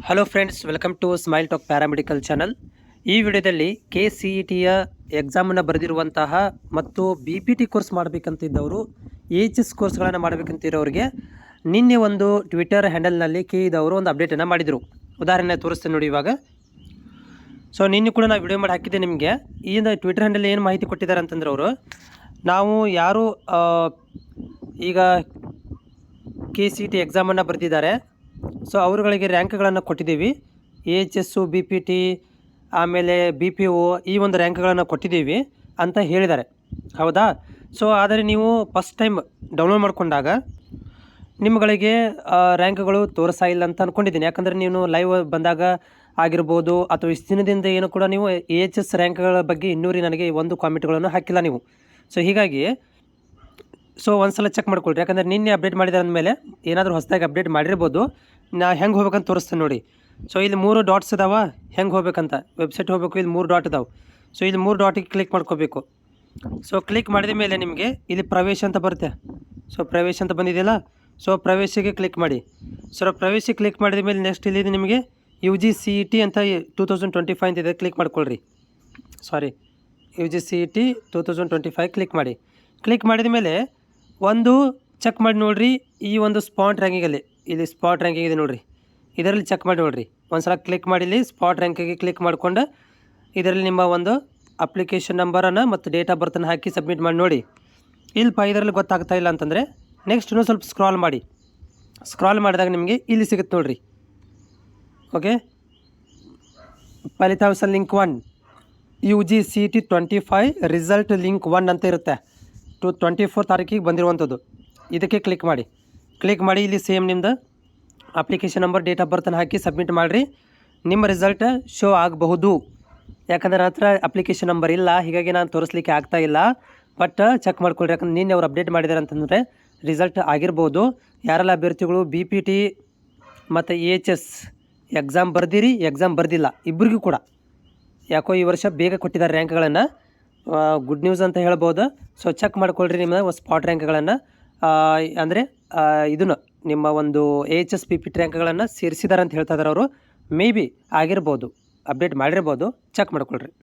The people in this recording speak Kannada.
Hello friends, welcome to Smile Talk paramedical channel. ಈ ವಿಡಿಯೋದಲ್ಲಿ KCETಯ ಎಕ್ಸಾಮನ್ನು ಬರೆದಿರುವಂತಹ ಮತ್ತು BPT ಕೋರ್ಸ್ ಮಾಡಬೇಕಂತಿದ್ದವರು, AHS ಕೋರ್ಸ್ಗಳನ್ನು ಮಾಡಬೇಕಂತಿರೋರಿಗೆ ನಿನ್ನೆ ಒಂದು ಟ್ವಿಟರ್ ಹ್ಯಾಂಡಲ್ನಲ್ಲಿ KEದವರು ಒಂದು ಅಪ್ಡೇಟನ್ನು ಮಾಡಿದರು. ಉದಾಹರಣೆ ತೋರಿಸ್ತೇನೆ ನೋಡಿ ಇವಾಗ. ಸೊ ನಿನ್ನೆ ಕೂಡ ನಾನು ವಿಡಿಯೋ ಮಾಡಿ ಹಾಕಿದ್ದೆ ನಿಮಗೆ. ಈ ಟ್ವಿಟರ್ ಹ್ಯಾಂಡಲ್ ಏನು ಮಾಹಿತಿ ಕೊಟ್ಟಿದ್ದಾರೆ ಅಂತಂದ್ರೆ ಅವರು, ನಾವು ಯಾರು ಈಗ KCET ಎಕ್ಸಾಮನ್ನು ಬರೆದಿದ್ದಾರೆ, ಸೊ ಅವರುಗಳಿಗೆ ರ್ಯಾಂಕ್ಗಳನ್ನು ಕೊಟ್ಟಿದ್ದೀವಿ. AHS, BPT, ಆಮೇಲೆ BPO ಈ ಒಂದು ರ್ಯಾಂಕ್ಗಳನ್ನು ಕೊಟ್ಟಿದ್ದೀವಿ ಅಂತ ಹೇಳಿದ್ದಾರೆ. ಹೌದಾ? ಸೊ ಆದರೆ ನೀವು ಫಸ್ಟ್ ಟೈಮ್ ಡೌನ್ಲೋಡ್ ಮಾಡಿಕೊಂಡಾಗ ನಿಮ್ಮಗಳಿಗೆ ರ್ಯಾಂಕ್ಗಳು ತೋರಿಸ್ತಾ ಇಲ್ಲ ಅಂತ ಅಂದ್ಕೊಂಡಿದ್ದೀನಿ. ಯಾಕಂದರೆ ನೀವು ಲೈವ್ ಬಂದಾಗ ಆಗಿರ್ಬೋದು ಅಥವಾ ಇಷ್ಟು ದಿನದಿಂದ ಏನು ಕೂಡ ನೀವು AHS ರ್ಯಾಂಕ್ಗಳ ಬಗ್ಗೆ ಇನ್ನೂರಿ ನನಗೆ ಒಂದು ಕಾಮೆಂಟ್ಗಳನ್ನು ಹಾಕಿಲ್ಲ ನೀವು. ಸೊ ಹೀಗಾಗಿ ಒಂದು ಸಲ ಚೆಕ್ ಮಾಡ್ಕೊಳ್ರಿ. ಯಾಕಂದರೆ ನಿನ್ನೆ ಅಪ್ಡೇಟ್ ಮಾಡಿದ ಮೇಲೆ ಏನಾದರೂ ಹೊಸದಾಗಿ ಅಪ್ಡೇಟ್ ಮಾಡಿರ್ಬೋದು. ನಾ ಹೆಂಗೆ ಹೋಗ್ಬೇಕಂತ ತೋರಿಸ್ತೇನೆ ನೋಡಿ. ಸೊ ಇಲ್ಲಿ 3 ಡಾಟ್ಸ್ ಇದಾವೆ, ಹೆಂಗೆ ಹೋಗ್ಬೇಕಂತ ವೆಬ್ಸೈಟ್ ಹೋಗಬೇಕು. ಇಲ್ಲಿ 3 ಡಾಟ್ ಇದಾವೆ. ಸೊ ಇಲ್ಲಿ 3 ಡಾಟಿಗೆ ಕ್ಲಿಕ್ ಮಾಡ್ಕೋಬೇಕು. ಸೊ ಕ್ಲಿಕ್ ಮಾಡಿದ ಮೇಲೆ ನಿಮಗೆ ಇಲ್ಲಿ ಪ್ರವೇಶ ಅಂತ ಬರುತ್ತೆ. ಸೊ ಪ್ರವೇಶ ಅಂತ ಬಂದಿದೆಯಲ್ಲ, ಸೊ ಪ್ರವೇಶಕ್ಕೆ ಕ್ಲಿಕ್ ಮಾಡಿ. ಸೊ ಪ್ರವೇಶಕ್ಕೆ ಕ್ಲಿಕ್ ಮಾಡಿದ ಮೇಲೆ ನೆಕ್ಸ್ಟ್ ಇಲ್ಲಿ ನಿಮಗೆ UGCET ಅಂತ 2025 ಅಂತಿದೆ, ಕ್ಲಿಕ್ ಮಾಡ್ಕೊಳ್ರಿ. UGCET 2025 ಕ್ಲಿಕ್ ಮಾಡಿ. ಕ್ಲಿಕ್ ಮಾಡಿದ ಮೇಲೆ ಒಂದು ಚೆಕ್ ಮಾಡಿ ನೋಡಿರಿ. ಈ ಒಂದು ಸ್ಪಾಟ್ ರ್ಯಾಂಕಿಂಗಲ್ಲಿ ಇಲ್ಲಿ ಸ್ಪಾಟ್ ರ್ಯಾಂಕಿಂಗ್ ಇದೆ ನೋಡಿರಿ, ಇದರಲ್ಲಿ ಚೆಕ್ ಮಾಡಿ ನೋಡಿರಿ. ಒಂದು ಸಲ ಕ್ಲಿಕ್ ಮಾಡಿ ಇಲ್ಲಿ ಸ್ಪಾಟ್ ರ್ಯಾಂಕಿಗೆ ಕ್ಲಿಕ್ ಮಾಡಿಕೊಂಡು ಇದರಲ್ಲಿ ನಿಮ್ಮ ಒಂದು ಅಪ್ಲಿಕೇಶನ್ ನಂಬರನ್ನು ಮತ್ತು ಡೇಟ್ ಆಫ್ ಬರ್ತನ್ನು ಹಾಕಿ ಸಬ್ಮಿಟ್ ಮಾಡಿ ನೋಡಿ. ಇದರಲ್ಲಿ ಗೊತ್ತಾಗ್ತಾ ಇಲ್ಲ ಅಂತಂದರೆ ನೆಕ್ಸ್ಟ್ ಇನ್ನೂ ಸ್ವಲ್ಪ ಸ್ಕ್ರಾಲ್ ಮಾಡಿ. ಸ್ಕ್ರಾಲ್ ಮಾಡಿದಾಗ ನಿಮಗೆ ಇಲ್ಲಿ ಸಿಗುತ್ತೆ ನೋಡಿರಿ. ಓಕೆ, ಫಲಿತಾಂಶ ಲಿಂಕ್ 1 UGCET 25 ರಿಸಲ್ಟ್ ಲಿಂಕ್ 1 ಅಂತ ಇರುತ್ತೆ. 24 ತಾರೀಕಿಗೆ ಬಂದಿರುವಂಥದ್ದು. ಇದಕ್ಕೆ ಕ್ಲಿಕ್ ಮಾಡಿ. ಕ್ಲಿಕ್ ಮಾಡಿ ಇಲ್ಲಿ ಸೇಮ್ ನಿಮ್ಮದು ಅಪ್ಲಿಕೇಶನ್ ನಂಬರ್, ಡೇಟ್ ಆಫ್ ಬರ್ತನ್ನು ಹಾಕಿ ಸಬ್ಮಿಟ್ ಮಾಡಿರಿ. ನಿಮ್ಮ ರಿಸಲ್ಟ್ ಶೋ ಆಗಬಹುದು. ಯಾಕಂದರೆ ನನ್ನ ಹತ್ರ ಅಪ್ಲಿಕೇಶನ್ ನಂಬರ್ ಇಲ್ಲ, ಹೀಗಾಗಿ ನಾನು ತೋರಿಸ್ಲಿಕ್ಕೆ ಆಗ್ತಾ ಇಲ್ಲ. ಬಟ್ ಚೆಕ್ ಮಾಡ್ಕೊಳ್ರಿ. ಯಾಕಂದ್ರೆ ನಿನ್ನೆ ಅವ್ರು ಅಪ್ಡೇಟ್ ಮಾಡಿದ್ದಾರೆ ಅಂತಂದರೆ ರಿಸಲ್ಟ್ ಆಗಿರ್ಬೋದು. ಯಾರೆಲ್ಲ ಅಭ್ಯರ್ಥಿಗಳು BPT ಮತ್ತು AHS ಎಕ್ಸಾಮ್ ಬರ್ದಿರಿ, ಎಕ್ಸಾಮ್ ಬರ್ದಿಲ್ಲ, ಇಬ್ಬರಿಗೂ ಕೂಡ ಯಾಕೋ ಈ ವರ್ಷ ಬೇಗ ಕೊಟ್ಟಿದ್ದಾರೆ ರ್ಯಾಂಕ್ಗಳನ್ನು. ಗುಡ್ ನ್ಯೂಸ್ ಅಂತ ಹೇಳ್ಬೋದು. ಸೊ ಚೆಕ್ ಮಾಡ್ಕೊಳ್ರಿ ನಿಮ್ಮ ಸ್ಪಾಟ್ ರ್ಯಾಂಕ್ಗಳನ್ನು. ಅಂದರೆ ಇದನ್ನು ನಿಮ್ಮ ಒಂದು AHS BPT ರ್ಯಾಂಕ್ಗಳನ್ನು ಸೇರಿಸಿದ್ದಾರೆ ಅಂತ ಹೇಳ್ತಾ ಇದ್ದಾರೆ ಅವರು. ಮೇ ಬಿ ಆಗಿರ್ಬೋದು, ಅಪ್ಡೇಟ್ ಮಾಡಿರ್ಬೋದು. ಚೆಕ್ ಮಾಡ್ಕೊಳ್ರಿ.